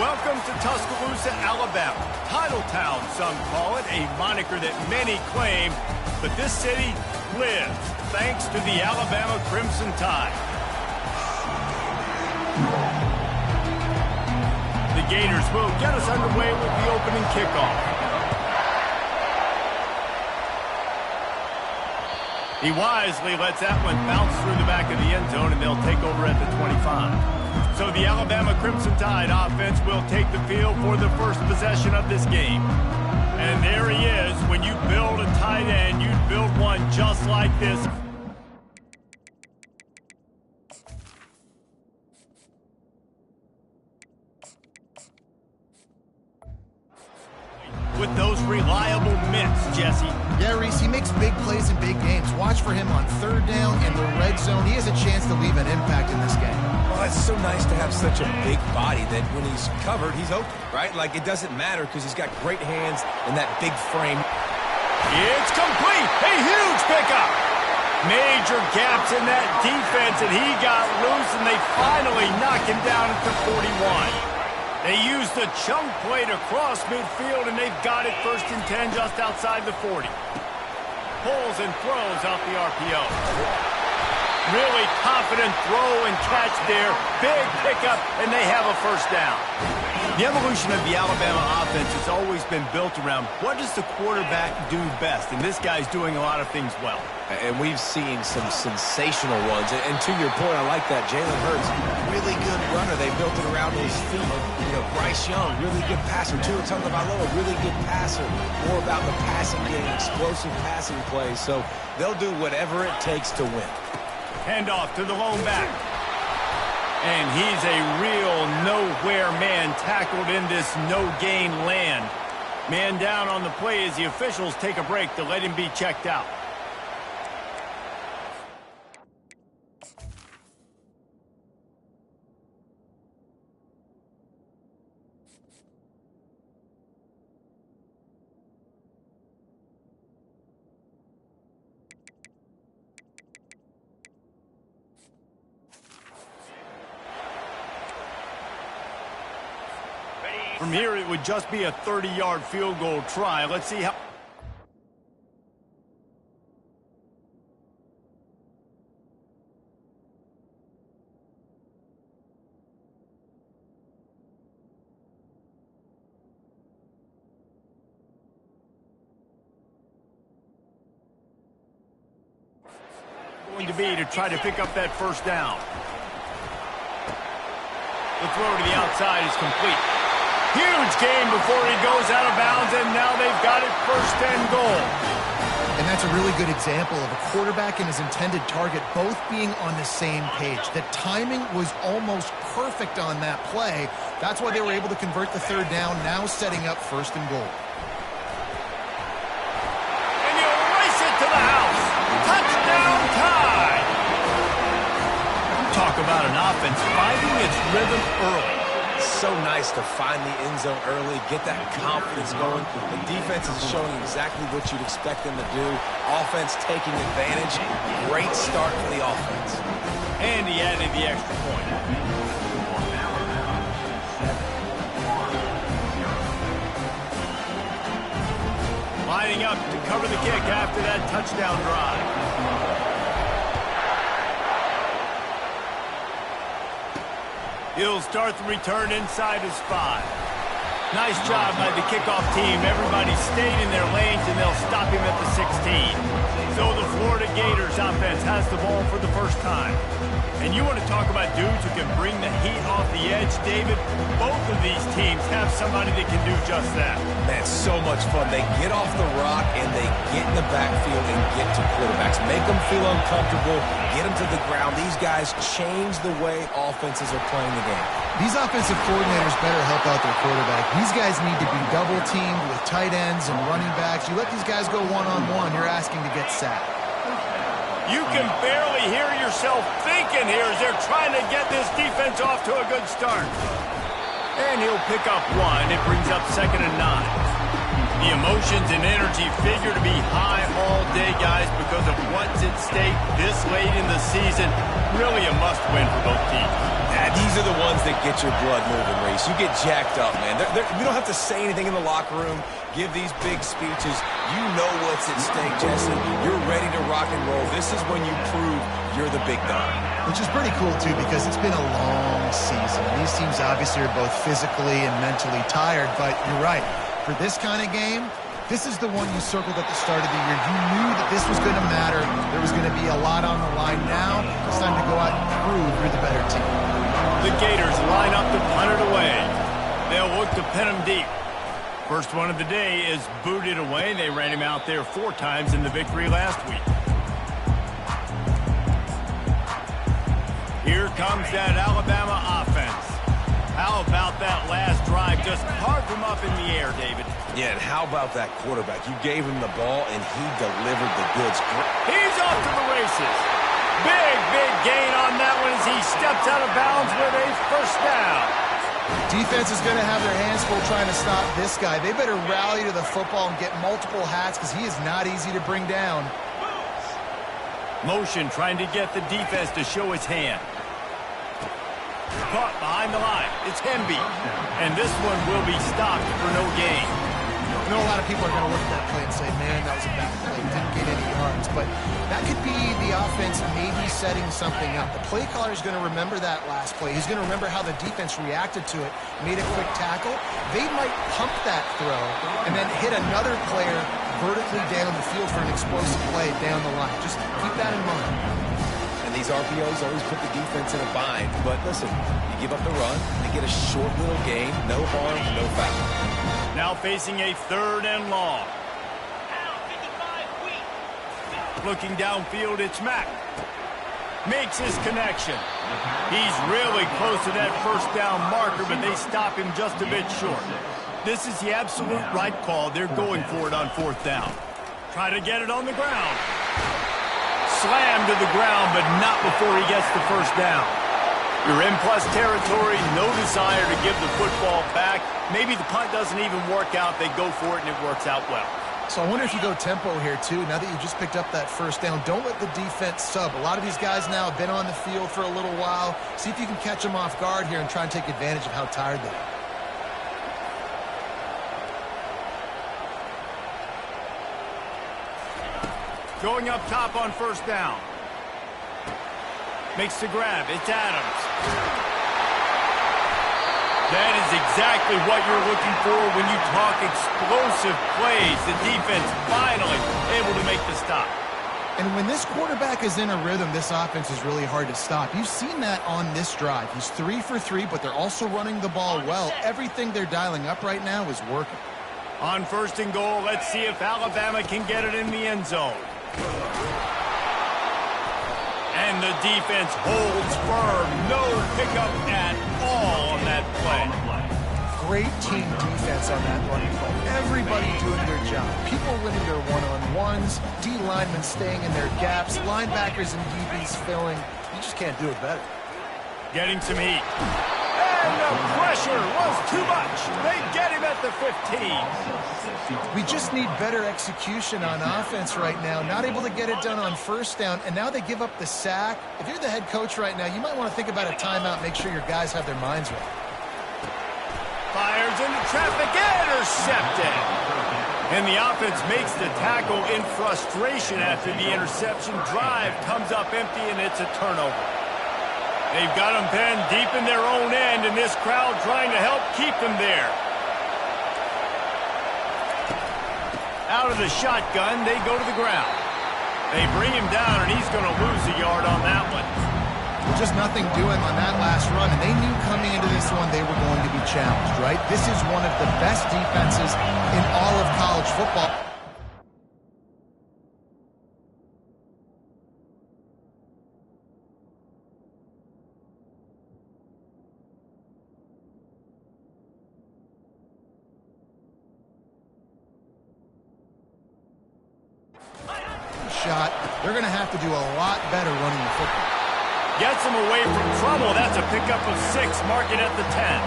Welcome to Tuscaloosa, Alabama. Titletown, some call it, a moniker that many claim, but this city lives thanks to the Alabama Crimson Tide. The Gators will get us underway with the opening kickoff. He wisely lets that one bounce through the back of the end zone, and they'll take over at the 25. So the Alabama Crimson Tide offense will take the field for the first possession of this game. And there he is. When you build a tight end, you build one just like this. With those reliable mitts, Jesse. Yeah, Reese, he makes big plays in big games. Watch for him on third down and the red zone. He has a chance to leave an impact in this game. Well, it's so nice to have such a big body that when he's covered, he's open, right? Like, it doesn't matter because he's got great hands and that big frame. It's complete. A huge pickup. Major gaps in that defense, and he got loose, and they finally knock him down at the 41. They use the chunk play to cross midfield, and they've got it 1st and 10 just outside the 40. Pulls and throws out the RPO. Really confident throw and catch there. Big pickup, and they have a 1st down. The evolution of the Alabama offense has always been built around what does the quarterback do best, and this guy's doing a lot of things well. And we've seen some sensational ones. And to your point, I like that. Jalen Hurts, really good runner. They built it around his feet. You know, Bryce Young, really good passer. Tua Tagovailoa, really good passer. More about the passing game, explosive passing plays. So they'll do whatever it takes to win. Handoff to the lone back. And he's a real nowhere man tackled in this no-gain land. Man down on the play as the officials take a break to let him be checked out. From here, it would just be a 30-yard field goal try. Let's see how... going to be to try to pick up that 1st down. The throw to the outside is complete. Huge game before he goes out of bounds, and now they've got it 1st and goal. And that's a really good example of a quarterback and his intended target both being on the same page. The timing was almost perfect on that play. That's why they were able to convert the 3rd down, now setting up 1st and goal. And you race it to the house. Touchdown Tide. Talk about an offense finding its rhythm early. So nice to find the end zone early, get that confidence going. The defense is showing exactly what you'd expect them to do. Offense taking advantage. Great start for the offense. And he added the extra point. Lining up to cover the kick after that touchdown drive. He'll start the return inside his 5. Nice job by the kickoff team. Everybody stayed in their lanes, and they'll stop him at the 16. So the Florida Gators offense has the ball for the 1st time. And you want to talk about dudes who can bring the heat off the edge, David? Both of these teams have somebody that can do just that. Man, so much fun. They get off the rock, and they get in the backfield and get to quarterbacks. Make them feel uncomfortable, get them to the ground. These guys change the way offenses are playing the game. These offensive coordinators better help out their quarterback. These guys need to be double-teamed with tight ends and running backs. You let these guys go one-on-one, you're asking to get sacked. You can barely hear yourself thinking here as they're trying to get this defense off to a good start. And he'll pick up 1. It brings up 2nd and 9. The emotions and energy figure to be high all day, guys, because of what's at stake. State this late in the season. Really a must-win for both teams. These are the ones that get your blood moving, Reese. You get jacked up, man. You don't have to say anything in the locker room, give these big speeches. You know what's at stake, Jesse. You're ready to rock and roll. This is when you prove you're the big dog. Which is pretty cool, too, because it's been a long season. These teams obviously are both physically and mentally tired, but you're right. For this kind of game, this is the one you circled at the start of the year. You knew that this was going to matter. There was going to be a lot on the line. Now it's time to go out and prove you're the better team. The Gators line up to punt it away. They'll look to pin him deep. First one of the day is booted away. They ran him out there 4 times in the victory last week. Here comes that Alabama offense. How about that last drive? Just carved him up in the air, David. Yeah, and how about that quarterback? You gave him the ball, and he delivered the goods. He's off to the races. Big gain on that one as he steps out of bounds with a first down. Defense is going to have their hands full trying to stop this guy. They better rally to the football and get multiple hats because he is not easy to bring down. Motion trying to get the defense to show his hand. Caught behind the line. It's Hemby. And this one will be stopped for no gain. I know a lot of people are going to look at that play and say, man, that was a bad play. Didn't get any yards. But that could be the offense maybe setting something up. The play caller is going to remember that last play. He's going to remember how the defense reacted to it, made a quick tackle. They might pump that throw and then hit another player vertically down the field for an explosive play down the line. Just keep that in mind. And these RPOs always put the defense in a bind. But listen, you give up the run, they get a short little gain, no harm, no foul. Now facing a 3rd and long. Looking downfield, it's Mack. Makes his connection. He's really close to that first down marker, but they stop him just a bit short. This is the absolute right call. They're going for it on 4th down. Try to get it on the ground. Slammed to the ground, but not before he gets the first down. You're in plus territory, no desire to give the football back. Maybe the punt doesn't even work out. They go for it, and it works out well. So I wonder if you go tempo here, too. Now that you just picked up that first down, don't let the defense sub. A lot of these guys now have been on the field for a little while. See if you can catch them off guard here and try and take advantage of how tired they are. Going up top on first down. Makes the grab. It's Adams. That is exactly what you're looking for when you talk explosive plays. The defense finally able to make the stop. And when this quarterback is in a rhythm, this offense is really hard to stop. You've seen that on this drive. He's 3 for 3, but they're also running the ball well. Everything they're dialing up right now is working. On 1st and goal, let's see if Alabama can get it in the end zone. And the defense holds firm. No pickup at all on that play. Great team defense on that running play. Everybody doing their job. People winning their one-on-ones, D linemen staying in their gaps, linebackers and DBs filling. You just can't do it better. Getting some heat. And the pressure was too much. They get him at the 15. We just need better execution on offense right now. Not able to get it done on first down, and now they give up the sack. If you're the head coach right now, you might want to think about a timeout, make sure your guys have their minds right. Fires into traffic, intercepted. And the offense makes the tackle in frustration after the interception. Drive comes up empty, and it's a turnover. They've got them pinned deep in their own end, and this crowd trying to help keep them there. Out of the shotgun, they go to the ground. They bring him down, and he's going to lose a yard on that one. Just nothing doing on that last run, and they knew coming into this one they were going to be challenged, right? This is one of the best defenses in all of college football. Shot. They're going to have to do a lot better running the football. Gets him away from trouble. That's a pickup of 6, mark it at the 10.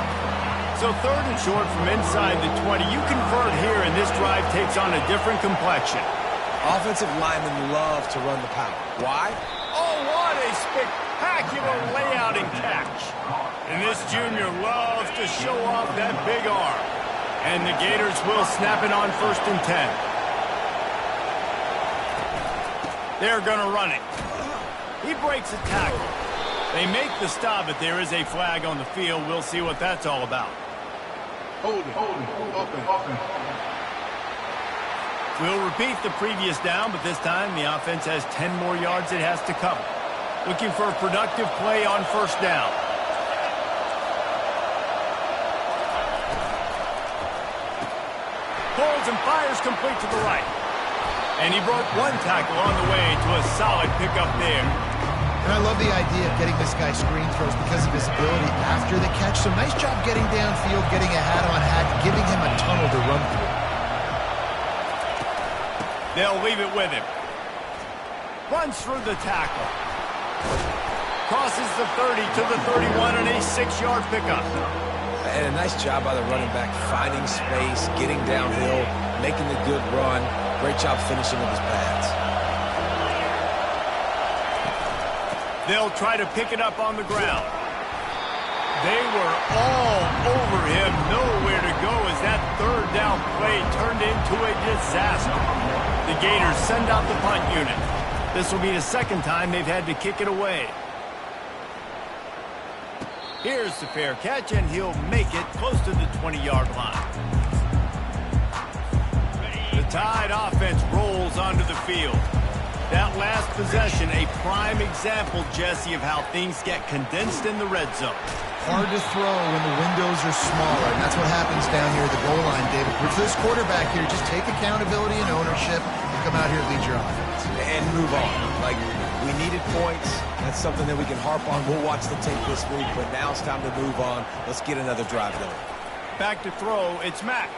So 3rd and short from inside the 20. You convert here, and this drive takes on a different complexion. Offensive linemen love to run the power. Why? Oh, what a spectacular layout and catch. And this junior loves to show off that big arm. And the Gators will snap it on 1st and 10. They're going to run it. He breaks a tackle. They make the stop, but there is a flag on the field. We'll see what that's all about. Hold it. Open. We'll repeat the previous down, but this time the offense has 10 more yards it has to cover. Looking for a productive play on 1st down. Pulls and fires complete to the right. And he broke one tackle on the way to a solid pickup there. And I love the idea of getting this guy screen throws because of his ability after the catch. So nice job getting downfield, getting a hat-on-hat, giving him a tunnel to run through. They'll leave it with him. Runs through the tackle. Crosses the 30 to the 31 on a 6-yard pickup. And a nice job by the running back, finding space, getting downhill, making the good run. Great job finishing with his pads. They'll try to pick it up on the ground. They were all over him, nowhere to go as that 3rd down play turned into a disaster. The Gators send out the punt unit. This will be the 2nd time they've had to kick it away. Here's the fair catch, and he'll make it close to the 20-yard line. The Tide offense rolls onto the field. That last possession, a prime example, Jesse, of how things get condensed in the red zone. Hard to throw when the windows are smaller, and that's what happens down here at the goal line, David. For this quarterback here, just take accountability and ownership and come out here and lead your offense. And move on. Like, we needed points. That's something that we can harp on. We'll watch the tape this week, but now it's time to move on. Let's get another drive going. Back to throw, it's Mack.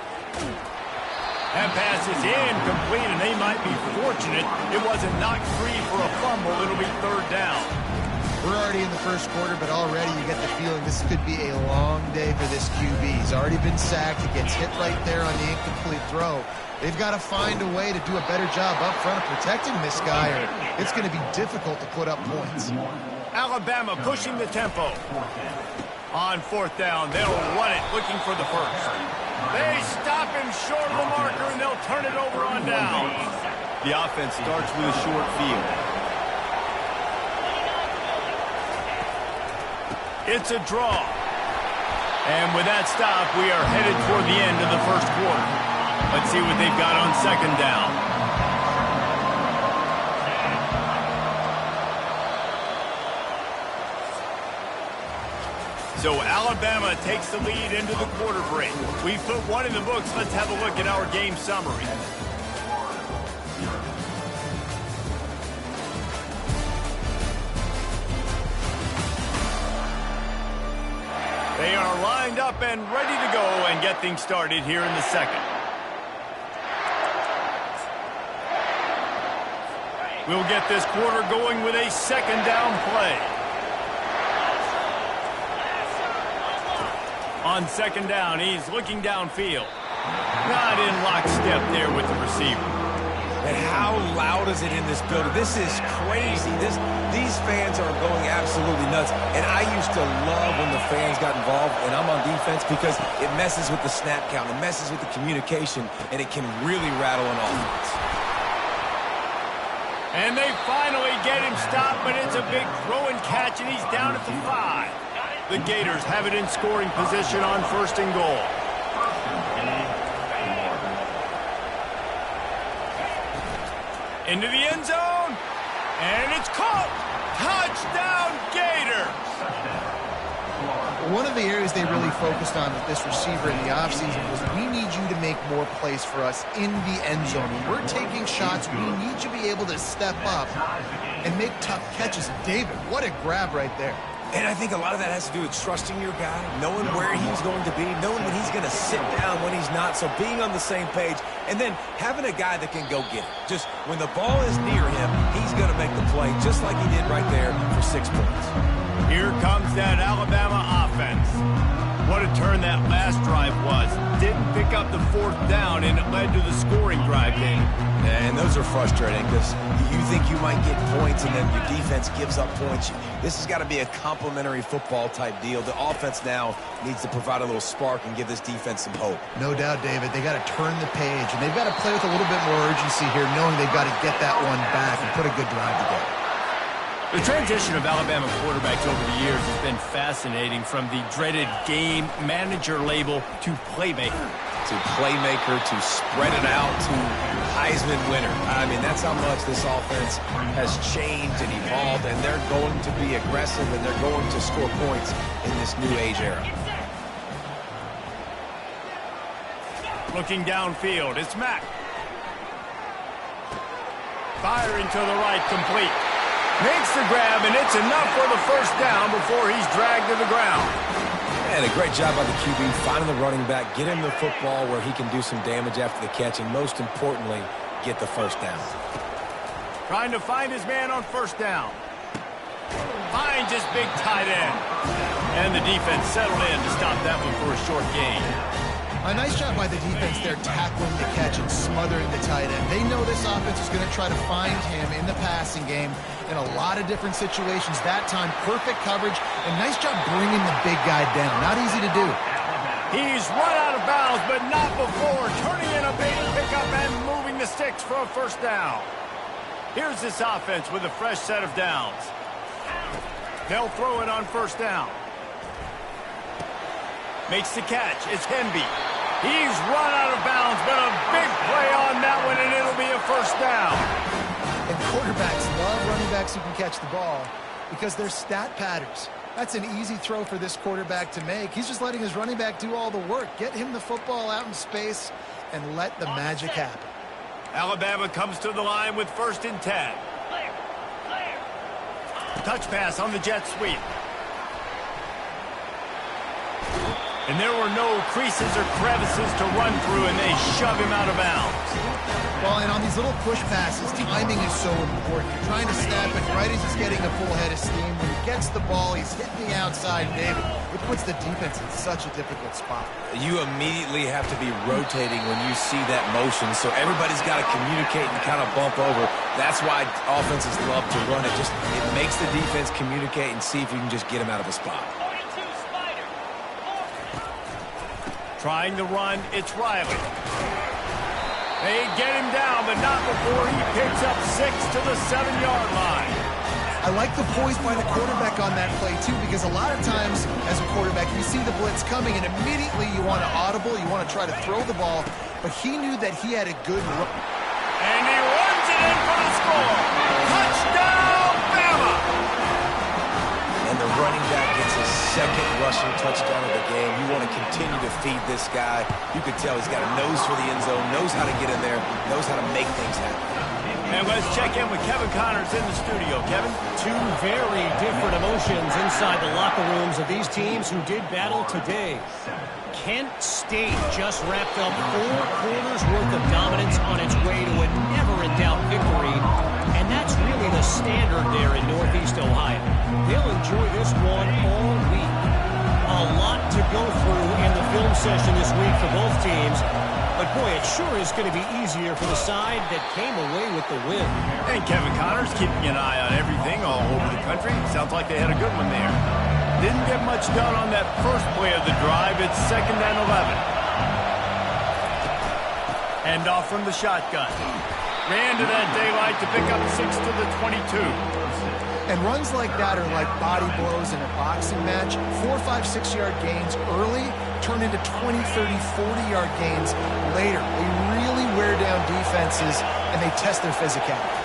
That pass is incomplete, and they might be fortunate it wasn't knocked free for a fumble. It'll be 3rd down. We're already in the 1st quarter, but already you get the feeling this could be a long day for this QB. He's already been sacked. He gets hit right there on the incomplete throw. They've got to find a way to do a better job up front of protecting this guy, or it's going to be difficult to put up points. Alabama pushing the tempo. On 4th down, they'll run it, looking for the 1st. They stop him short of the marker, and they'll turn it over on down. The offense starts with a short field. It's a draw. And with that stop, we are headed toward the end of the 1st quarter. Let's see what they've got on 2nd down. So Alabama takes the lead into the quarter break. We've put one in the books. Let's have a look at our game summary. They are lined up and ready to go and get things started here in the 2nd. We'll get this quarter going with a 2nd down play. On 2nd down, he's looking downfield. Not in lockstep there with the receiver. And how loud is it in this building? This is crazy. These fans are going absolutely nuts. And I used to love when the fans got involved, and I'm on defense, because it messes with the snap count. It messes with the communication, and it can really rattle an offense. And they finally get him stopped, but it's a big throw and catch, and he's down at the 5. The Gators have it in scoring position on 1st and goal. Into the end zone, and it's caught. Touchdown, Gators! One of the areas they really focused on with this receiver in the offseason was, we need you to make more plays for us in the end zone. When we're taking shots, we need you to be able to step up and make tough catches. David, what a grab right there. And I think a lot of that has to do with trusting your guy, knowing where he's going to be, knowing when he's going to sit down, when he's not. So being on the same page, and then having a guy that can go get it. Just when the ball is near him, he's going to make the play, just like he did right there for 6 points. Here comes that Alabama offense. What a turn that last drive was. Didn't pick up the fourth down, and it led to the scoring drive, Dave. And those are frustrating because you think you might get points and then your defense gives up points. This has got to be a complementary football type deal. The offense now needs to provide a little spark and give this defense some hope. No doubt, David. They got to turn the page, and they've got to play with a little bit more urgency here, knowing they've got to get that one back and put a good drive together. The transition of Alabama quarterbacks over the years has been fascinating, from the dreaded game manager label to playmaker. To playmaker, to spread it out, to Heisman winner. I mean, that's how much this offense has changed and evolved, and they're going to be aggressive, and they're going to score points in this new age era. Looking downfield, it's Mack. Firing to the right, complete. Makes the grab, and it's enough for the first down before he's dragged to the ground. And a great job by the QB, finding the running back, get him the football where he can do some damage after the catch, and most importantly, get the first down. Trying to find his man on first down. Finds his big tight end. And the defense settled in to stop that one for a short gain. A nice job by the defense there, tackling the catch and smothering the tight end. They know this offense is going to try to find him in the passing game in a lot of different situations. That time, perfect coverage, and nice job bringing the big guy down. Not easy to do. He's run out of bounds, but not before turning in a big pickup and moving the sticks for a first down. Here's this offense with a fresh set of downs. They'll throw it on first down. Makes the catch. It's Hemby. He's run out of bounds, but a big play on that one, and it'll be a first down. And quarterbacks love running backs who can catch the ball because they're stat patterns. That's an easy throw for this quarterback to make. He's just letting his running back do all the work. Get him the football out in space and let the magic happen. Alabama comes to the line with 1st and 10. Touch pass on the jet sweep. And there were no creases or crevices to run through, and they shove him out of bounds. Well, and on these little push passes, timing is so important. You're trying to snap it right as he's getting a full head of steam. When he gets the ball, he's hitting the outside, David. It puts the defense in such a difficult spot. You immediately have to be rotating when you see that motion, so everybody's got to communicate and kind of bump over. That's why offenses love to run it. It makes the defense communicate and see if you can just get him out of a spot. Trying to run, it's Riley. They get him down, but not before he picks up 6 to the 7-yard line. I like the poise by the quarterback on that play, too, because a lot of times, as a quarterback, you see the blitz coming, and immediately you want to audible, you want to try to throw the ball, but he knew that he had a good run. And he runs it in for the score. Touchdown, Bama! And the running back gets his 2nd rushing touchdown of the game. You want to continue to feed this guy. You can tell he's got a nose for the end zone, knows how to get in there, knows how to make things happen. And let's check in with Kevin Connors in the studio. Kevin? Two very different emotions inside the locker rooms of these teams who did battle today. Kent State just wrapped up 4 quarters worth of dominance on its way to a never-in-doubt victory. And that's really the standard there in Northeast Ohio. They'll enjoy this one all week. A lot to go through in the film session this week for both teams. But, boy, it sure is going to be easier for the side that came away with the win. And Kevin Connors keeping an eye on everything all over the country. Sounds like they had a good one there. Didn't get much done on that first play of the drive. It's 2nd and 11. Hand off from the shotgun. Ran to that daylight to pick up 6 to the 22. And runs like that are like body blows in a boxing match. 4, 5, 6-yard gains early turn into 20, 30, 40-yard gains later. They really wear down defenses, and they test their physicality.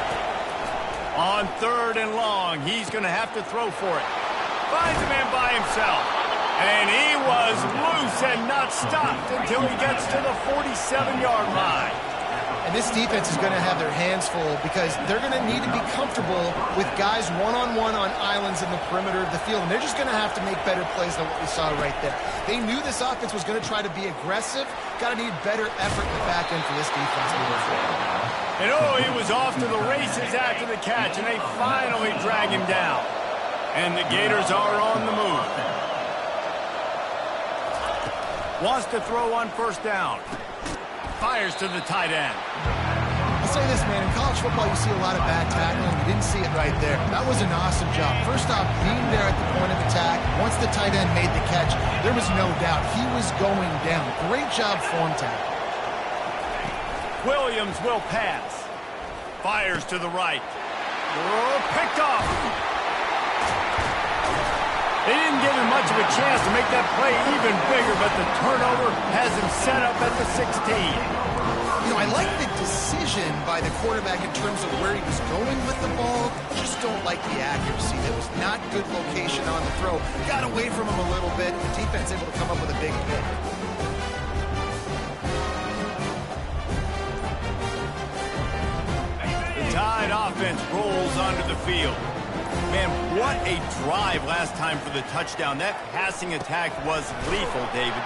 On 3rd and long, he's going to have to throw for it. Finds a man by himself. And he was loose and not stopped until he gets to the 47-yard line. And this defense is going to have their hands full because they're going to need to be comfortable with guys one-on-one on islands in the perimeter of the field. And they're just going to have to make better plays than what we saw right there. They knew this offense was going to try to be aggressive. Got to need better effort in the back end for this defense moving forward. And he was off to the races after the catch, and they finally drag him down. And the Gators are on the move. Wants to throw on first down. Fires to the tight end. I'll say this, man. In college football, you see a lot of bad tackling. You didn't see it right there. That was an awesome job. First off, being there at the point of attack. Once the tight end made the catch, there was no doubt he was going down. Great job form tackle. Williams will pass. Fires to the right. Oh, picked off. They didn't give him much of a chance to make that play even bigger, but the turnover has him set up at the 16. You know, I like the decision by the quarterback in terms of where he was going with the ball. Just don't like the accuracy. There was not good location on the throw. Got away from him a little bit. The defense able to come up with a big pick. The Tide offense rolls onto the field. Man, what a drive last time for the touchdown. That passing attack was lethal, David.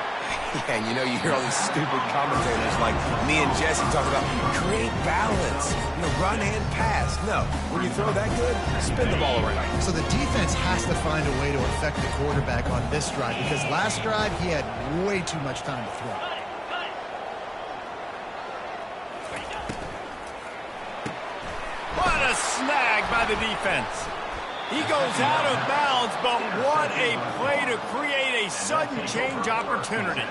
Yeah, and you know, you hear all these stupid commentators like me and Jesse talk about create balance, you know, run and pass. No, when you throw that good, spin the ball around. So the defense has to find a way to affect the quarterback on this drive because last drive he had way too much time to throw. What a snag by the defense. He goes out of bounds, but what a play to create a sudden change opportunity.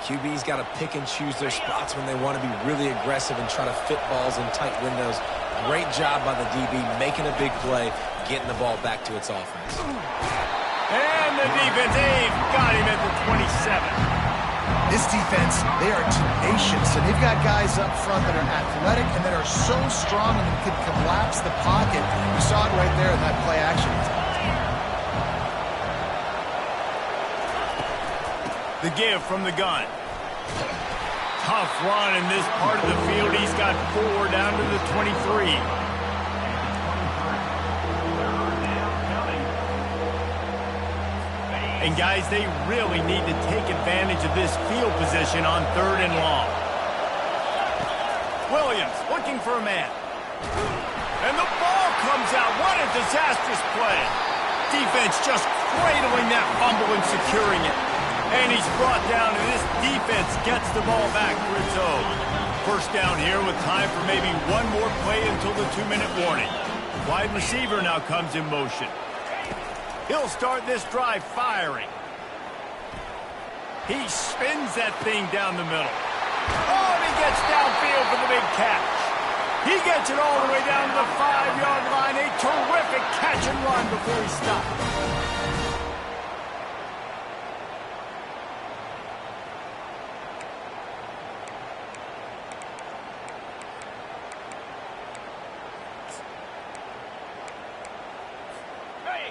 QB's got to pick and choose their spots when they want to be really aggressive and try to fit balls in tight windows. Great job by the DB making a big play, getting the ball back to its offense. And the defense, they've got him at the 27. This defense, they are tenacious, and they've got guys up front that are athletic and that are so strong and can collapse the pocket. You saw it right there in that play action. The give from the gun. Tough run in this part of the field. He's got 4 down to the 23. And guys, they really need to take advantage of this field position on 3rd and long. Williams looking for a man. And the ball comes out. What a disastrous play. Defense just cradling that fumble and securing it. And he's brought down, and this defense gets the ball back for its own. First down here with time for maybe one more play until the 2-minute warning. Wide receiver now comes in motion. He'll start this drive firing. He spins that thing down the middle. Oh, and he gets downfield for the big catch. He gets it all the way down to the 5-yard line. A terrific catch and run before he stops.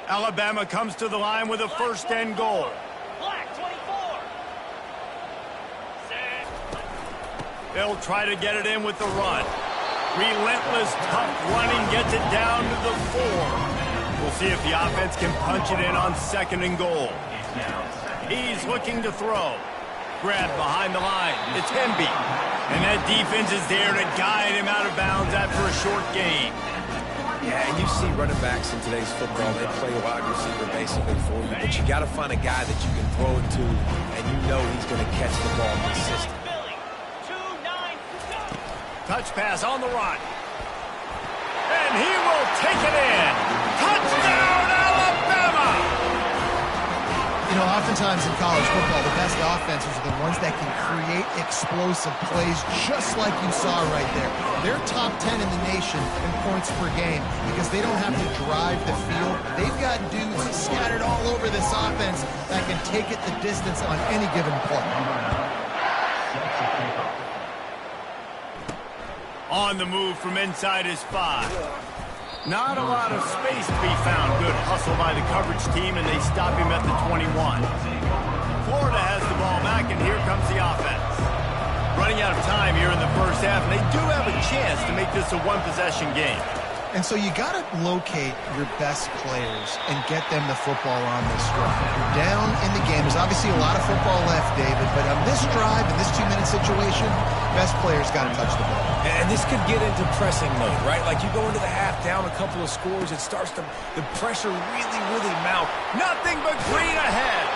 Alabama comes to the line with a 1st and goal. Black 24. They'll try to get it in with the run. Relentless, tough running gets it down to the 4. We'll see if the offense can punch it in on 2nd and goal. He's looking to throw. Grabbed behind the line. It's Hemby. And that defense is there to guide him out of bounds after a short gain. Yeah, and you see running backs in today's football, they play wide receiver basically for you, but you got to find a guy that you can throw it to, and you know he's going to catch the ball consistently. Touch pass on the run. And he will take it in. Touchdown, Alabama! You know, oftentimes in college football, the best offenses are the ones that can create explosive plays just like you saw right there. They're top 10 in the nation in points per game because they don't have to drive the field. They've got dudes scattered all over this offense that can take it the distance on any given play. On the move from inside his 5. Not a lot of space to be found. Good hustle by the coverage team, and they stop him at the 21. Florida has the ball back, and here comes the offense. Running out of time here in the first half, and they do have a chance to make this a one-possession game. And so you got to locate your best players and get them the football on this drive. You're down in the game. There's obviously a lot of football left, David, but on this drive, in this 2-minute situation, best players got to touch the ball. And this could get into pressing mode, right? Like you go into the half down a couple of scores, it starts to, the pressure really mount. Nothing but green ahead.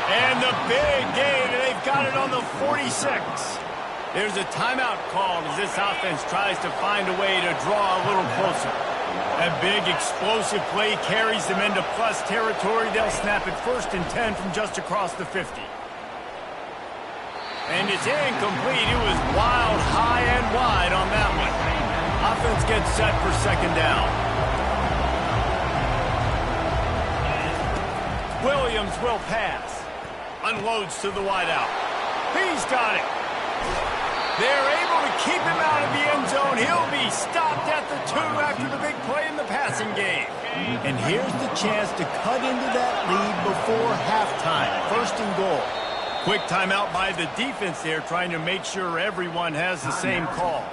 And the big gain, and they've got it on the 46. There's a timeout called as this offense tries to find a way to draw a little closer. That big explosive play carries them into plus territory. They'll snap it 1st and 10 from just across the 50. And it's incomplete. It was wild, high and wide on that one. Offense gets set for 2nd down. Williams will pass. Unloads to the wideout. He's got it. They're able to keep him out of the end zone. He'll be stopped at the 2 after the big play in the passing game. And here's the chance to cut into that lead before halftime. 1st and goal. Quick timeout by the defense there, trying to make sure everyone has the same call.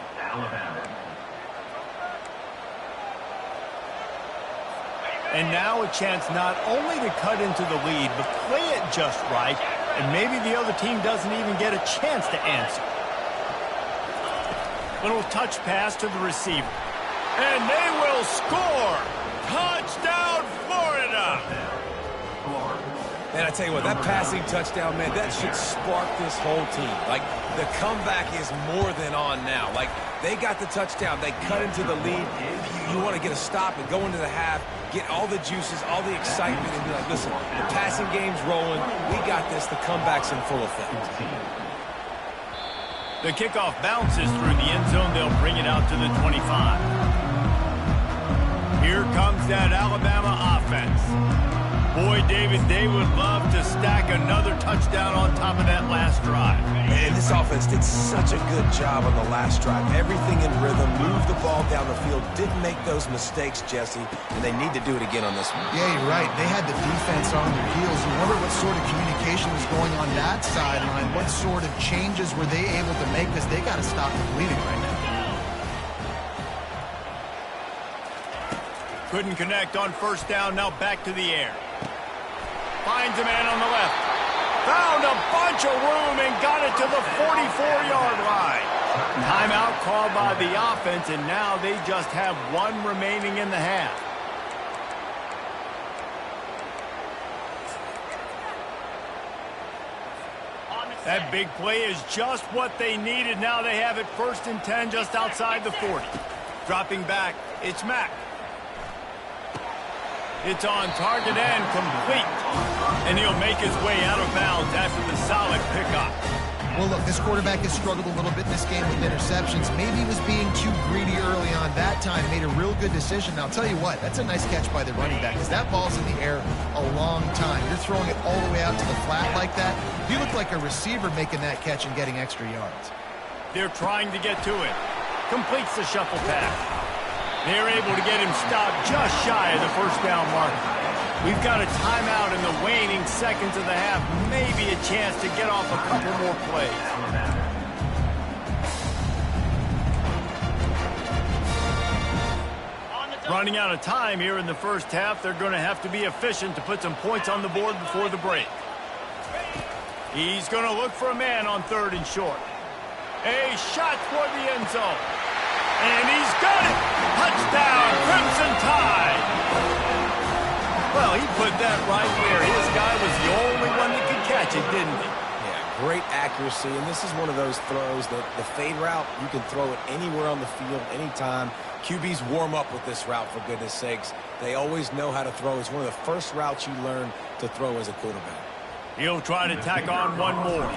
And now a chance not only to cut into the lead, but play it just right, and maybe the other team doesn't even get a chance to answer. Little touch pass to the receiver. And they will score! Touchdown, Florida! Man, I tell you what, that passing touchdown, man, that should spark this whole team. Like, the comeback is more than on now. Like, they got the touchdown. They cut into the lead. You want to get a stop and go into the half, get all the juices, all the excitement, and be like, listen, the passing game's rolling. We got this. The comeback's in full effect. The kickoff bounces through the end zone. They'll bring it out to the 25. Here comes that Alabama offense. Boy, David, they would love to stack another touchdown on top of that last drive. Man, this offense did such a good job on the last drive. Everything in rhythm, moved the ball down the field, didn't make those mistakes, Jesse, and they need to do it again on this one. Yeah, you're right. They had the defense on their heels. You wonder what sort of communication was going on that sideline. What sort of changes were they able to make, because they got to stop the bleeding right now. Couldn't connect on 1st down. Now back to the air. Finds a man on the left. Found a bunch of room and got it to the 44-yard line. Timeout called by the offense, and now they just have 1 remaining in the half. That big play is just what they needed. Now they have it 1st and 10 just outside the 40. Dropping back, it's Mack. It's on target and complete. And he'll make his way out of bounds after the solid pickup. Well, look, this quarterback has struggled a little bit in this game with interceptions. Maybe he was being too greedy early on that time. Made a real good decision. Now, I'll tell you what, that's a nice catch by the running back, because that ball's in the air a long time. You're throwing it all the way out to the flat like that. You look like a receiver making that catch and getting extra yards. They're trying to get to it. Completes the shuffle pass. They're able to get him stopped just shy of the 1st down mark. We've got a timeout in the waning seconds of the half. Maybe a chance to get off a couple more plays. Running out of time here in the 1st half. They're going to have to be efficient to put some points on the board before the break. He's going to look for a man on 3rd and short. A shot toward the end zone. And he's got it! Touchdown, Crimson Tide! Well, he put that right where his guy was the only one that could catch it, didn't he? Yeah, great accuracy, and this is one of those throws that the fade route, you can throw it anywhere on the field, anytime. QBs warm up with this route, for goodness sakes. They always know how to throw. It's one of the first routes you learn to throw as a quarterback. He'll try to tack on one more.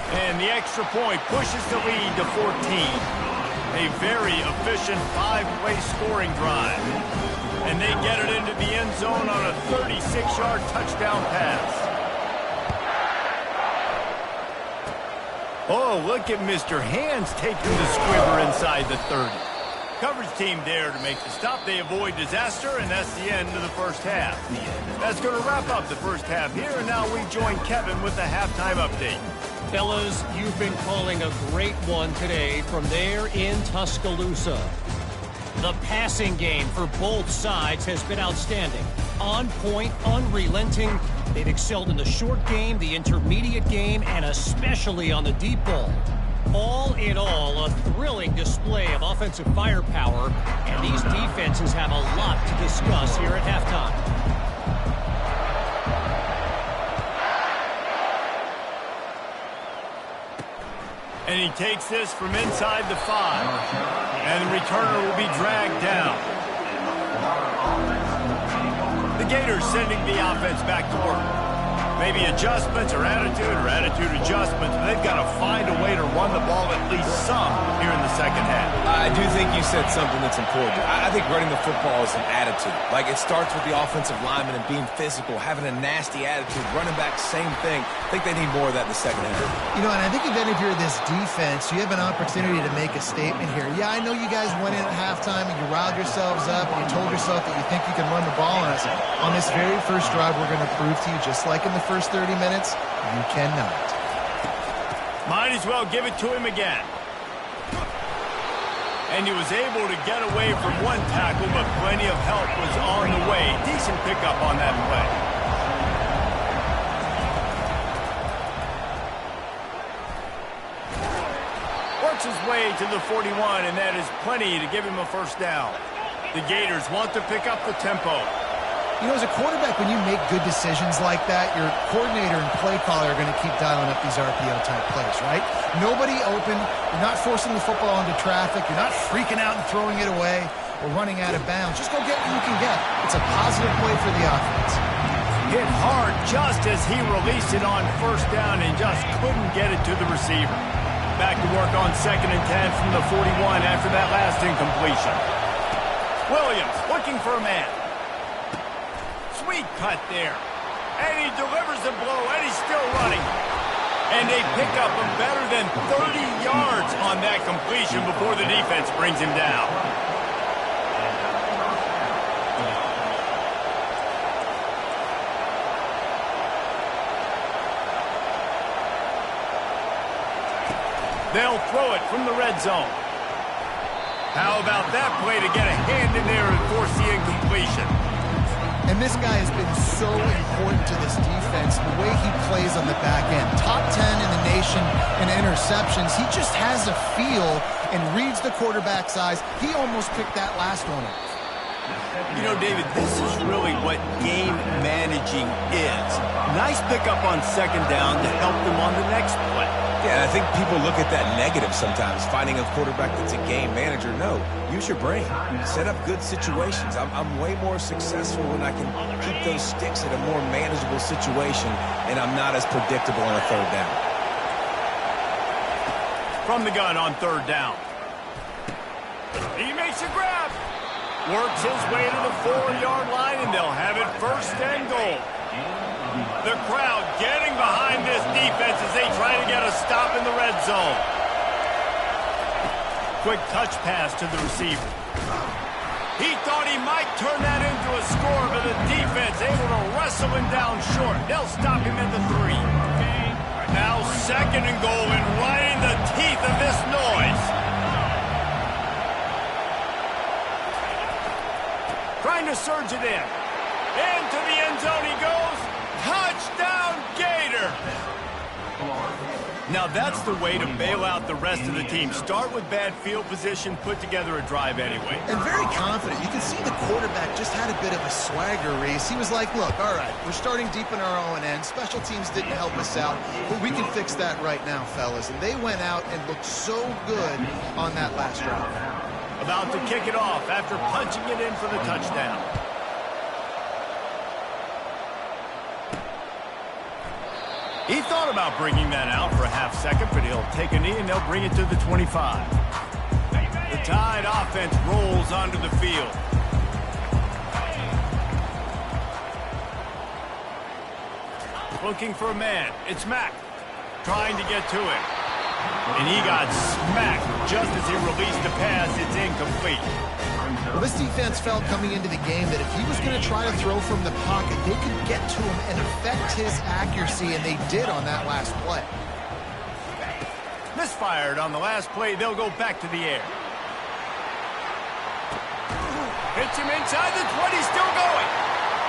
And the extra point pushes the lead to 14. A very efficient 5-play scoring drive. And they get it into the end zone on a 36-yard touchdown pass. Oh, look at Mr. Hands taking the squibber inside the 30. Coverage team there to make the stop. They avoid disaster, and that's the end of the 1st half. That's going to wrap up the 1st half here, and now we join Kevin with the halftime update. Fellas, you've been calling a great one today from there in Tuscaloosa. The passing game for both sides has been outstanding. On point, unrelenting. They've excelled in the short game, the intermediate game, and especially on the deep ball. All in all, a thrilling display of offensive firepower, and these defenses have a lot to discuss here at halftime. And he takes this from inside the 5. And the returner will be dragged down. The Gators sending the offense back to work. Maybe adjustments or attitude adjustments, but they've got to find a way to run the ball at least some here in the second half. I do think you said something that's important. I think running the football is an attitude. Like, it starts with the offensive lineman and being physical, having a nasty attitude. Running back, same thing. I think they need more of that in the second half. You know, and I think even if you're this defense, you have an opportunity to make a statement here. Yeah, I know you guys went in at halftime and you riled yourselves up and you told yourself that you think you can run the ball on us. On this very first drive, we're going to prove to you, just like in the first 30 minutes, you cannot. Might as well give it to him again. And he was able to get away from one tackle, but plenty of help was on the way. Decent pickup on that play. Works his way to the 41, and that is plenty to give him a first down. The Gators want to pick up the tempo. You know, as a quarterback, when you make good decisions like that, your coordinator and play caller are going to keep dialing up these RPO-type plays, right? Nobody open. You're not forcing the football into traffic. You're not freaking out and throwing it away or running out of bounds. Just go get what you can get. It's a positive play for the offense. Hit hard just as he released it on first down and just couldn't get it to the receiver. Back to work on 2nd and 10 from the 41 after that last incompletion. Williams looking for a man. Sweet cut there. And he delivers the blow, and he's still running. And they pick up him better than 30 yards on that completion before the defense brings him down. They'll throw it from the red zone. How about that play to get a hand in there and force the incompletion? And this guy has been so important to this defense, the way he plays on the back end. Top 10 in the nation in interceptions. He just has a feel and reads the quarterback's eyes. He almost picked that last one up. You know, David, this is really what game managing is. Nice pickup on 2nd down to help them on the next play. Yeah, I think people look at that negative sometimes, finding a quarterback that's a game manager. No, use your brain. Set up good situations. I'm way more successful when I can keep those sticks in a more manageable situation, and I'm not as predictable on a 3rd down. From the gun on 3rd down. He makes a grab. Works his way to the 4-yard line, and they'll have it 1st and goal. The crowd getting behind this defense as they try to get a stop in the red zone. Quick touch pass to the receiver. He thought he might turn that into a score, but the defense able to wrestle him down short. They'll stop him at the 3. Now 2nd and goal, and right in the teeth of this noise. Trying to surge it in. Into the end zone he goes. Touchdown, Gator! Now that's the way to bail out the rest of the team. Start with bad field position, put together a drive anyway. And very confident. You can see the quarterback just had a bit of a swagger, Reese. He was like, look, all right, we're starting deep in our own end. Special teams didn't help us out, but we can fix that right now, fellas. And they went out and looked so good on that last drive. About to kick it off after punching it in for the touchdown. He thought about bringing that out for a half second, but he'll take a knee and they'll bring it to the 25. The Tide offense rolls onto the field. Looking for a man. It's Mack trying to get to him. And he got smacked just as he released the pass. It's incomplete. Well, this defense felt coming into the game that if he was going to try to throw from the pocket, they could get to him and affect his accuracy, and they did on that last play. Misfired on the last play. They'll go back to the air. Hits him inside the 20, still going.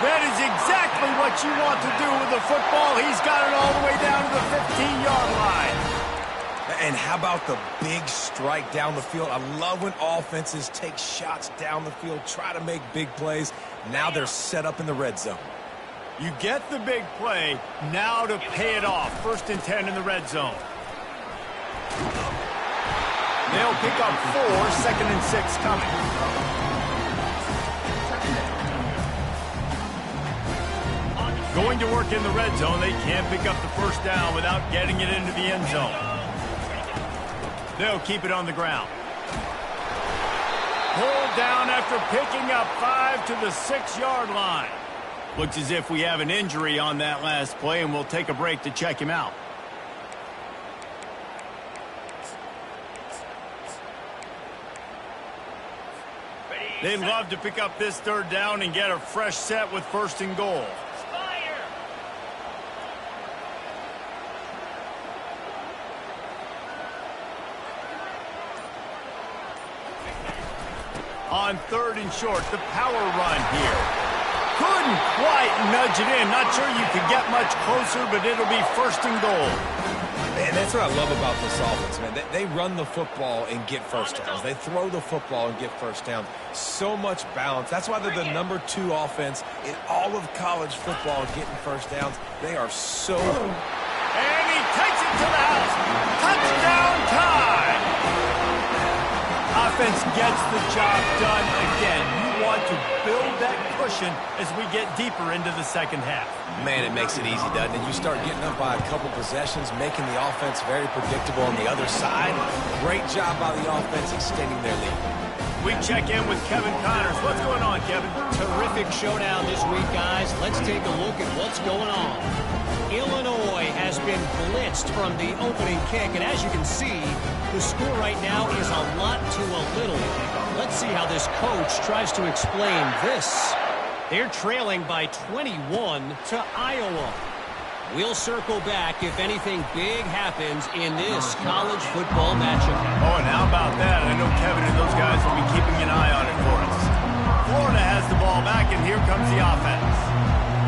That is exactly what you want to do with the football. He's got it all the way down to the 15-yard line. And how about the big strike down the field? I love when offenses take shots down the field, try to make big plays. Now they're set up in the red zone. You get the big play, now to pay it off. 1st and 10 in the red zone. They'll pick up 4, 2nd and 6 coming. Going to work in the red zone. They can't pick up the first down without getting it into the end zone. They'll keep it on the ground. Pulled down after picking up 5 to the 6-yard line. Looks as if we have an injury on that last play, and we'll take a break to check him out. They'd love to pick up this 3rd down and get a fresh set with 1st and goal. On 3rd and short, the power run here. Couldn't quite nudge it in. Not sure you could get much closer, but it'll be 1st and goal. Man, that's what I love about this offense, man. They run the football and get first downs. They throw the football and get first downs. So much balance. That's why they're the number 2 offense in all of college football getting first downs. They are so... And he takes it to the house. Touchdown time! Offense gets the job done again. You want to build that cushion as we get deeper into the second half. Man, it makes it easy, doesn't it? You start getting up by a couple possessions, making the offense very predictable on the other side. Great job by the offense extending their lead. We check in with Kevin Connors. What's going on, Kevin? Terrific showdown this week, guys. Let's take a look at what's going on. Illinois has been blitzed from the opening kick, and as you can see, the score right now is a lot to a little. Let's see how this coach tries to explain this. They're trailing by 21 to Iowa. We'll circle back if anything big happens in this college football matchup. Oh, and how about that? I know Kevin and those guys will be keeping an eye on it for us. Florida has the ball back, and here comes the offense.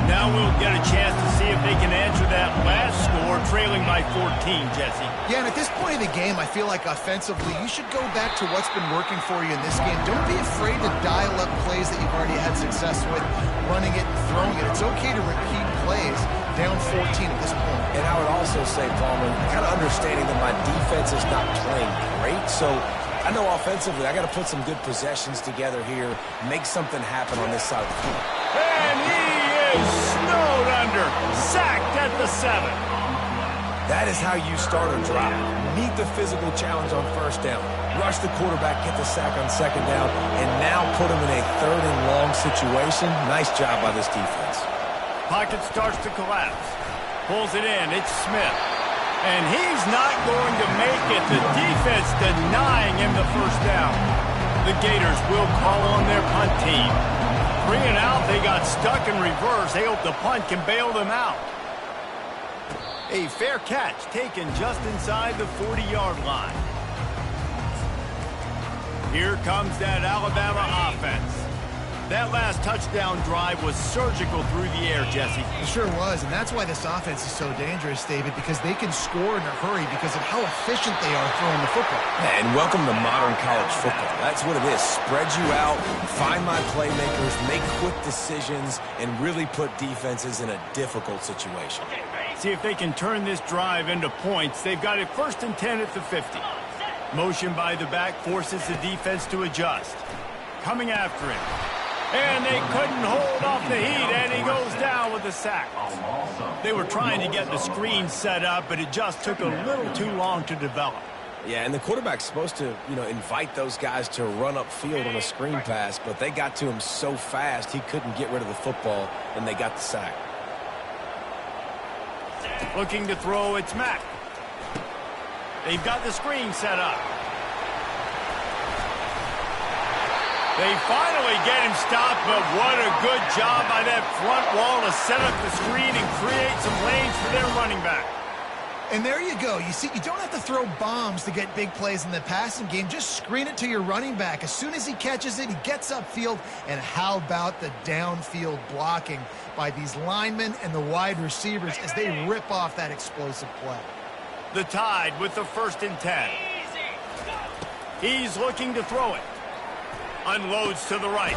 Now we'll get a chance to see if they can answer that last score, trailing by 14, Jesse. Yeah, and at this point of the game, I feel like offensively, you should go back to what's been working for you in this game. Don't be afraid to dial up plays that you've already had success with, running it and throwing it. It's okay to repeat plays down 14 at this point. And I would also say, Palmer, kind of understanding that my defense is not playing great, so I know offensively I got to put some good possessions together here, make something happen on this side of the field. And he is snowed under, sacked at the 7. That is how you start a drive. Meet the physical challenge on 1st down. Rush the quarterback, get the sack on 2nd down, and now put him in a 3rd and long situation. Nice job by this defense. Pocket starts to collapse. Pulls it in. It's Smith. And he's not going to make it. The defense denying him the 1st down. The Gators will call on their punt team. 3 and out, they got stuck in reverse. They hope the punt can bail them out. A fair catch taken just inside the 40-yard line. Here comes that Alabama offense. That last touchdown drive was surgical through the air, Jesse. It sure was, and that's why this offense is so dangerous, David, because they can score in a hurry because of how efficient they are throwing the football. And welcome to modern college football. That's what it is. Spread you out, find my playmakers, make quick decisions, and really put defenses in a difficult situation. See if they can turn this drive into points. They've got it 1st and 10 at the 50. Motion by the back forces the defense to adjust. Coming after him. And they couldn't hold off the heat, and he goes down with a sack. They were trying to get the screen set up, but it just took a little too long to develop. Yeah, and the quarterback's supposed to, invite those guys to run upfield on a screen pass, but they got to him so fast he couldn't get rid of the football, and they got the sack. Looking to throw, it's Mack. They've got the screen set up. They finally get him stopped, but what a good job by that front wall to set up the screen and create some lanes for their running back. And there you go. You see, you don't have to throw bombs to get big plays in the passing game. Just screen it to your running back. As soon as he catches it, he gets upfield. And how about the downfield blocking by these linemen and the wide receivers as they rip off that explosive play? The Tide with the 1st and 10. He's looking to throw it. Unloads to the right.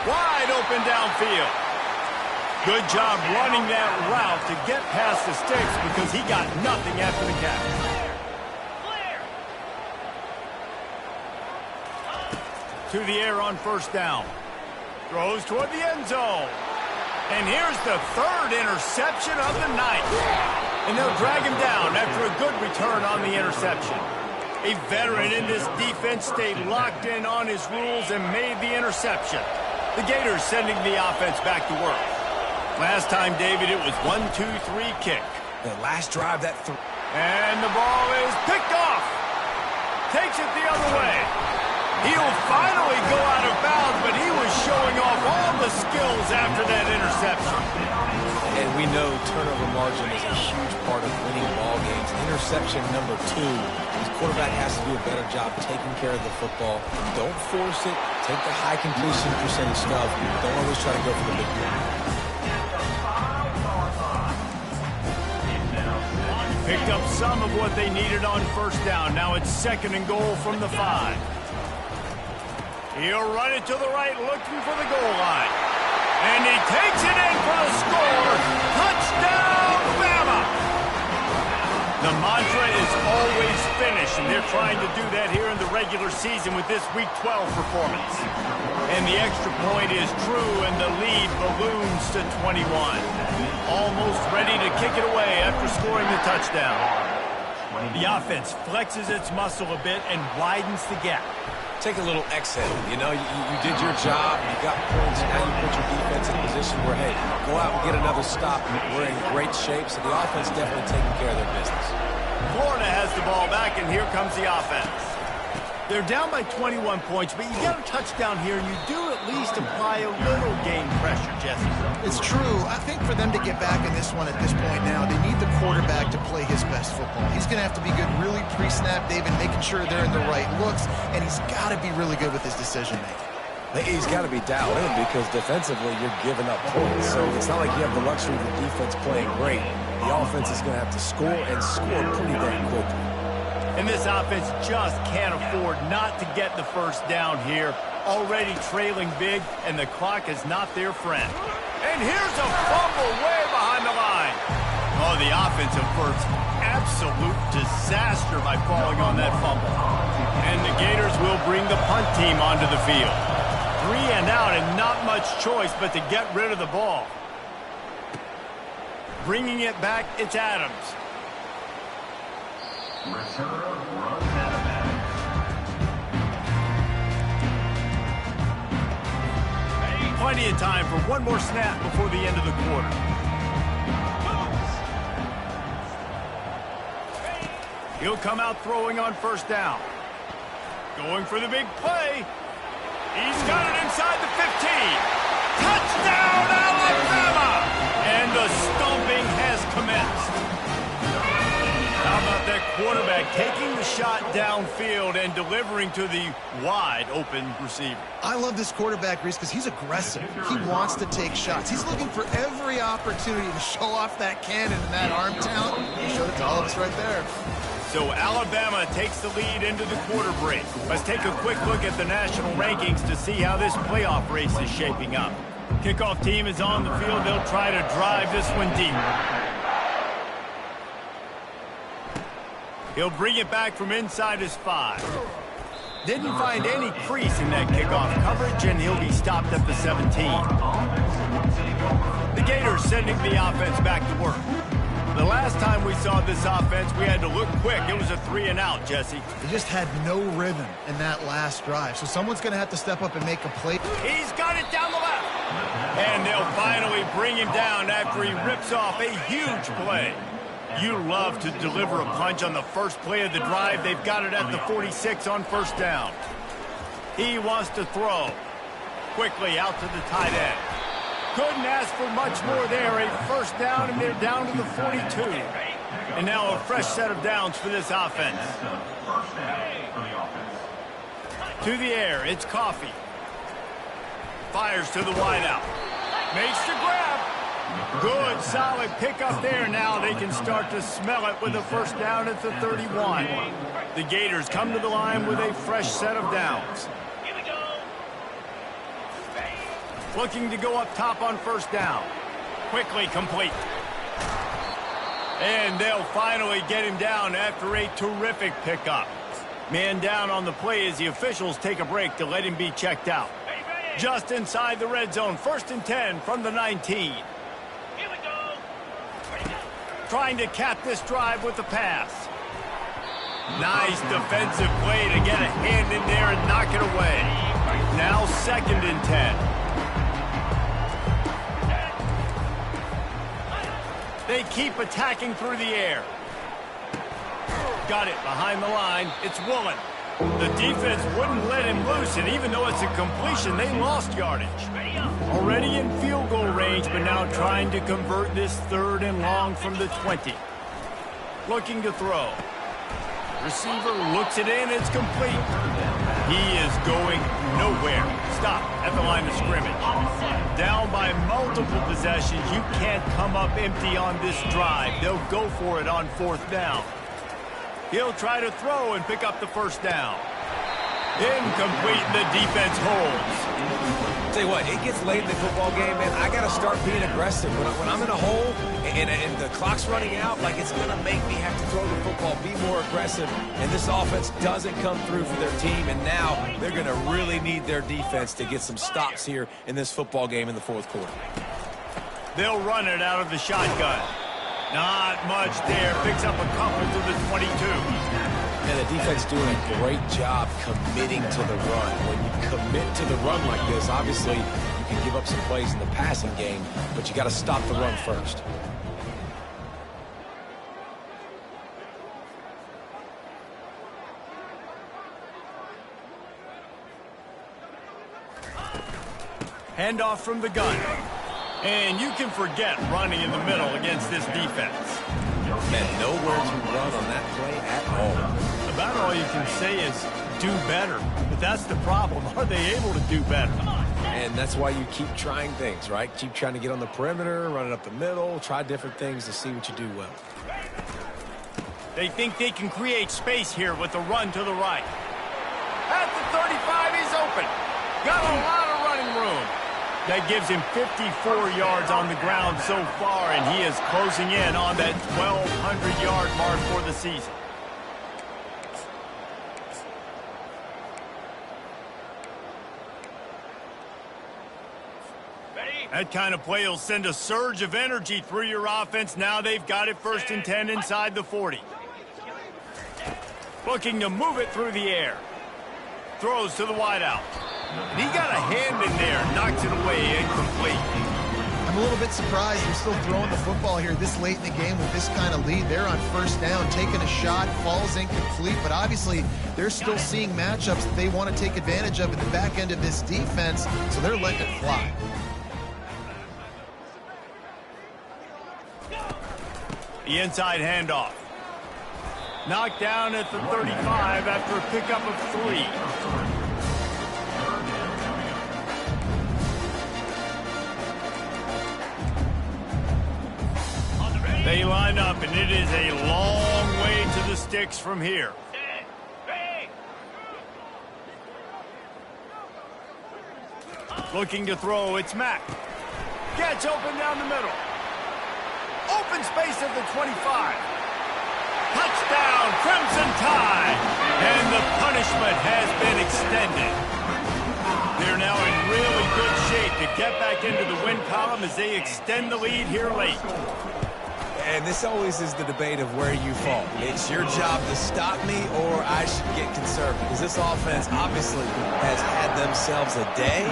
Wide open downfield. Good job running that route to get past the sticks because he got nothing after the catch. to the air on first down. Throws toward the end zone. And here's the third interception of the night. And they'll drag him down after a good return on the interception. A veteran in this defense stayed locked in on his rules and made the interception. The Gators sending the offense back to work. Last time, David, it was 1-2-3 kick. The last drive, that and the ball is picked off. Takes it the other way. He'll finally go out of bounds, but he was showing off all the skills after that interception. And we know turnover margin is a huge part of winning ball games. Interception number 2. His quarterback has to do a better job taking care of the football. Don't force it. Take the high completion percentage stuff. Don't always try to go for the big play. Picked up some of what they needed on first down. Now it's 2nd and goal from the 5. He'll run it to the right, looking for the goal line. And he takes it in for the score. Touchdown, Bama! The mantra is always finish, and they're trying to do that here in the regular season with this Week 12 performance. And the extra point is true, and the lead balloons to 21. Almost ready to kick it away after scoring the touchdown. The offense flexes its muscle a bit and widens the gap. Take a little exhale. You know, you did your job. You got points. Now you put your defense in a position where, hey, go out and get another stop. We're in great shape, so the offense definitely taking care of their business. Florida has the ball back, and here comes the offense. They're down by 21 points, but you got a touchdown here, and you do at least apply a little game pressure, Jesse. It's true. I think for them to get back in this one at this point now, they need the quarterback to play his best football. He's going to have to be good really pre-snap, David, making sure they're in the right looks, and he's got to be really good with his decision-making. He's got to be dialed in because defensively you're giving up points. So it's not like you have the luxury of the defense playing great. The offense is going to have to score and score pretty damn quickly. And this offense just can't afford not to get the first down here. Already trailing big, and the clock is not their friend. And here's a fumble way behind the line. Oh, the offense averts absolute disaster by falling on that fumble. And the Gators will bring the punt team onto the field. 3 and out, and not much choice but to get rid of the ball. Bringing it back, it's Adams. Plenty of time for one more snap before the end of the quarter. He'll come out throwing on first down. Going for the big play. He's got it inside the 15. Touchdown, Alabama! And the stomping has commenced. How about that quarterback taking the shot downfield and delivering to the wide-open receiver? I love this quarterback, Reese, because he's aggressive. He wants to take shots. He's looking for every opportunity to show off that cannon and that arm talent. He showed it to all of us right there. So Alabama takes the lead into the quarter break. Let's take a quick look at the national rankings to see how this playoff race is shaping up. Kickoff team is on the field. They'll try to drive this one deep. He'll bring it back from inside his 5. Didn't find any crease in that kickoff coverage, and he'll be stopped at the 17. The Gators sending the offense back to work. The last time we saw this offense, we had to look quick. It was a 3 and out, Jesse. They just had no rhythm in that last drive, so someone's going to have to step up and make a play. He's got it down the left. And they'll finally bring him down after he rips off a huge play. You love to deliver a punch on the first play of the drive. They've got it at the 46 on first down. He wants to throw. Quickly out to the tight end. Couldn't ask for much more there. A first down, and they're down to the 42. And now a fresh set of downs for this offense. To the air, it's Coffee. Fires to the wideout. Makes the grab. Good, solid pickup there. Now they can start to smell it with a first down at the 31. The Gators come to the line with a fresh set of downs. Looking to go up top on first down. Quickly complete. And they'll finally get him down after a terrific pickup. Man down on the play as the officials take a break to let him be checked out. Just inside the red zone, 1st and 10 from the 19. Here we go. Trying to cap this drive with the pass. Nice defensive play to get a hand in there and knock it away. Now 2nd and 10. They keep attacking through the air. Got it behind the line. It's Woolen. The defense wouldn't let him loose, and even though it's a completion, they lost yardage. Already in field goal range, but now trying to convert this 3rd and long from the 20. Looking to throw. Receiver looks it in. It's complete. He is going nowhere. Stop at the line of scrimmage. Down by multiple possessions. You can't come up empty on this drive. They'll go for it on 4th down. He'll try to throw and pick up the 1st down. Incomplete. The defense holds. Tell you what, it gets late in the football game, man. I got to start being aggressive. When I'm in a hole and the clock's running out, like it's going to make me have to throw the football, be more aggressive. And this offense doesn't come through for their team. And now they're going to really need their defense to get some stops here in this football game in the 4th quarter. They'll run it out of the shotgun. Not much there. Picks up a couple to the 22. And the defense doing a great job committing to the run. When you commit to the run like this, obviously you can give up some plays in the passing game, but you got to stop the run first. Handoff from the gun. And you can forget running in the middle against this defense. Man, nowhere to run on that play at all. About all you can say is do better. But that's the problem. Are they able to do better? And that's why you keep trying things, right? Keep trying to get on the perimeter, run it up the middle, try different things to see what you do well. They think they can create space here with the run to the right. At the 35, he's open. Got a lot of running room. That gives him 54 yards on the ground so far, and he is closing in on that 1,200-yard mark for the season. That kind of play will send a surge of energy through your offense. Now they've got it 1st and 10 inside the 40. Looking to move it through the air. Throws to the wideout. And he got a hand in there, knocks it away, incomplete. I'm a little bit surprised they're still throwing the football here this late in the game with this kind of lead. They're on 1st down, taking a shot, falls incomplete, but obviously they're still seeing matchups that they want to take advantage of in the back end of this defense, so they're letting it fly. The inside handoff. Knocked down at the 35 after a pickup of 3. They line up, and it is a long way to the sticks from here. Looking to throw, it's Mack. Gets open down the middle. Open space at the 25. Touchdown, Crimson Tide. And the punishment has been extended. They're now in really good shape to get back into the win column as they extend the lead here late. And this always is the debate of where you fall. It's your job to stop me, or I should get conservative. Because this offense obviously has had themselves a day.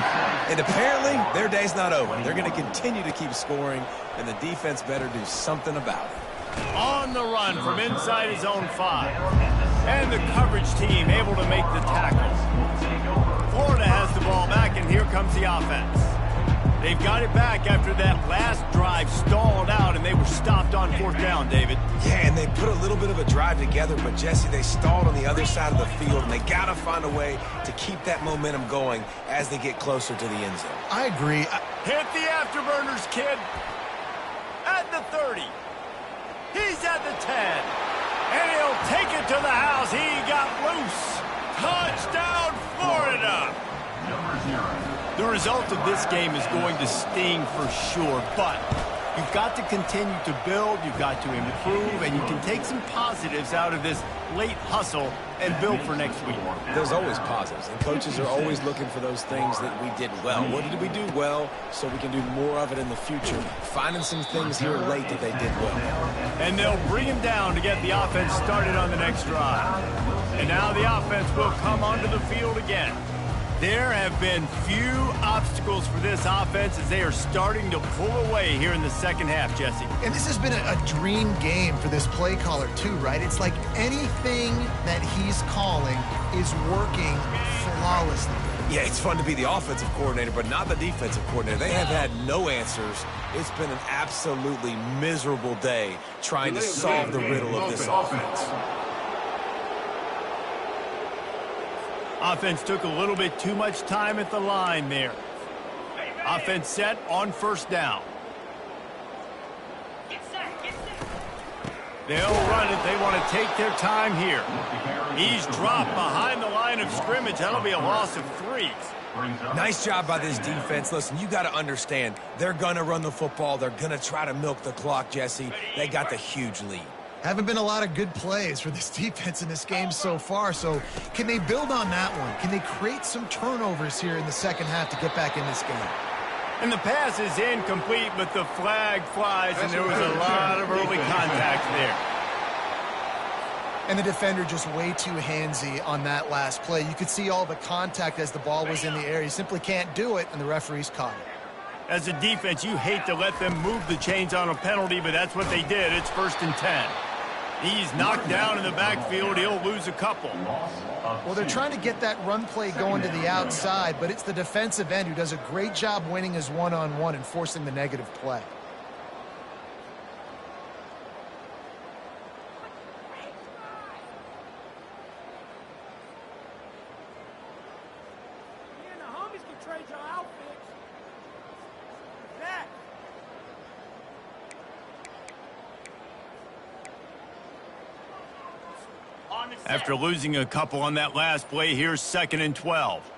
And apparently, their day's not over. They're going to continue to keep scoring, and the defense better do something about it. On the run from inside his own 5. And the coverage team able to make the tackle. Florida has the ball back, and here comes the offense. They've got it back after that last drive stalled out, and they were stopped on 4th down, David. Yeah, and they put a little bit of a drive together, but, Jesse, they stalled on the other side of the field, and they got to find a way to keep that momentum going as they get closer to the end zone. I agree. Hit the afterburners, kid. At the 30. He's at the 10. And he'll take it to the house. He got loose. Touchdown, Florida. The result of this game is going to sting for sure, but You've got to continue to build, you've got to improve, and you can take some positives out of this late hustle and build for next week. There's always positives, and coaches are always looking for those things that we did well. What did we do well so we can do more of it in the future? Finding some things here late that they did well. And they'll bring him down to get the offense started on the next drive. And now the offense will come onto the field again. There have been few obstacles for this offense as they are starting to pull away here in the second half, Jesse. And this has been a dream game for this play caller too, right? It's like anything that he's calling is working flawlessly. Yeah, it's fun to be the offensive coordinator, but not the defensive coordinator. They have had no answers. It's been an absolutely miserable day trying to solve the riddle of this offense. Offense took a little bit too much time at the line there. Offense set on first down. They'll run it. They want to take their time here. He's dropped behind the line of scrimmage. That'll be a loss of 3. Nice job by this defense. Listen, you got to understand, they're going to run the football. They're going to try to milk the clock, Jesse. They got the huge lead. Haven't been a lot of good plays for this defense in this game so far, so can they build on that one? Can they create some turnovers here in the second half to get back in this game? And the pass is incomplete, but the flag flies, and there was a lot of early contact there. And the defender just way too handsy on that last play. You could see all the contact as the ball was in the air. You simply can't do it, and the referees caught it. As a defense, you hate to let them move the chains on a penalty, but that's what they did. It's 1st and 10. He's knocked down in the backfield. He'll lose a couple. Well, they're trying to get that run play going to the outside, but it's the defensive end who does a great job winning his one-on-one and forcing the negative play. After losing a couple on that last play, here's 2nd and 12.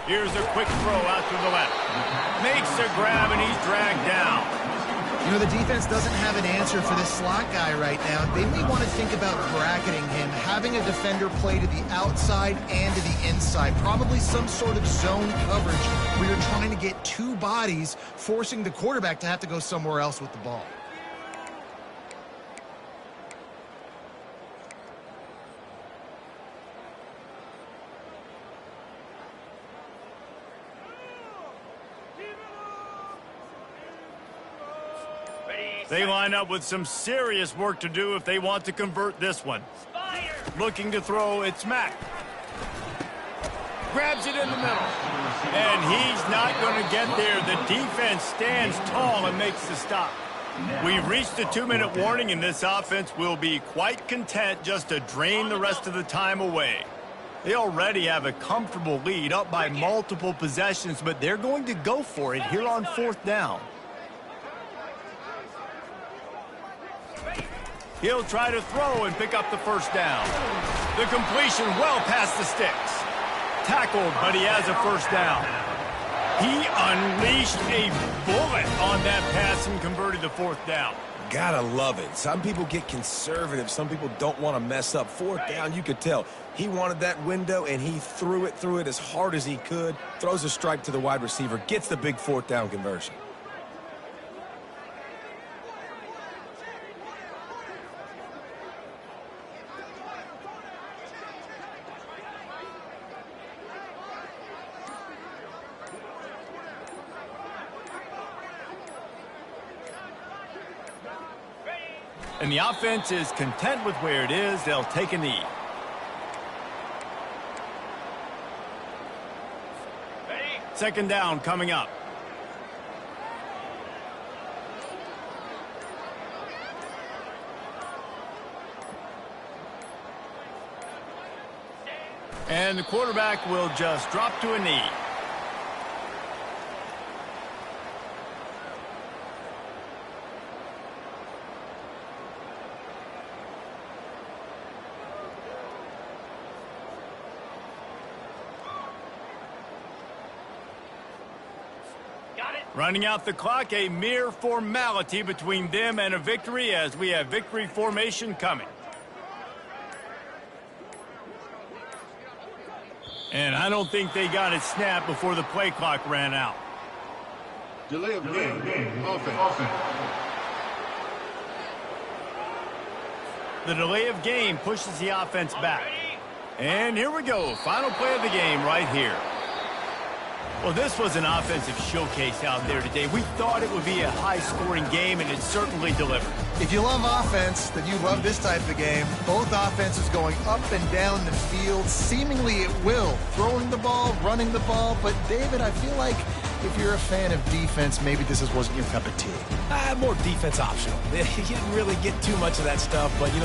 Here's a quick throw out to the left. Makes a grab, and he's dragged down. You know, the defense doesn't have an answer for this slot guy right now. They may want to think about bracketing him, having a defender play to the outside and to the inside. Probably some sort of zone coverage where you're trying to get 2 bodies, forcing the quarterback to have to go somewhere else with the ball. They line up with some serious work to do if they want to convert this one. Looking to throw, it's Mack. Grabs it in the middle. And he's not going to get there. The defense stands tall and makes the stop. We've reached a 2-minute warning, and this offense will be quite content just to drain the rest of the time away. They already have a comfortable lead, up by multiple possessions, but they're going to go for it here on 4th down. He'll try to throw and pick up the first down. The completion well past the sticks. Tackled, but he has a first down. He unleashed a bullet on that pass and converted the 4th down. Gotta love it. Some people get conservative. Some people don't want to mess up. 4th down, you could tell. He wanted that window, and he threw it as hard as he could. Throws a strike to the wide receiver. Gets the big 4th down conversion. And the offense is content with where it is. They'll take a knee. Second down coming up. And the quarterback will just drop to a knee. Running out the clock, a mere formality between them and a victory as we have victory formation coming. And I don't think they got it snapped before the play clock ran out. Delay of game. Offense. The delay of game pushes the offense back. And here we go. Final play of the game right here. Well, this was an offensive showcase out there today. We thought it would be a high-scoring game, and it certainly delivered. If you love offense, then you love this type of game. Both offenses going up and down the field, seemingly at will. Throwing the ball, running the ball. But, David, I feel like if you're a fan of defense, maybe this wasn't your cup of tea. More defense optional. You didn't really get too much of that stuff, but, you know,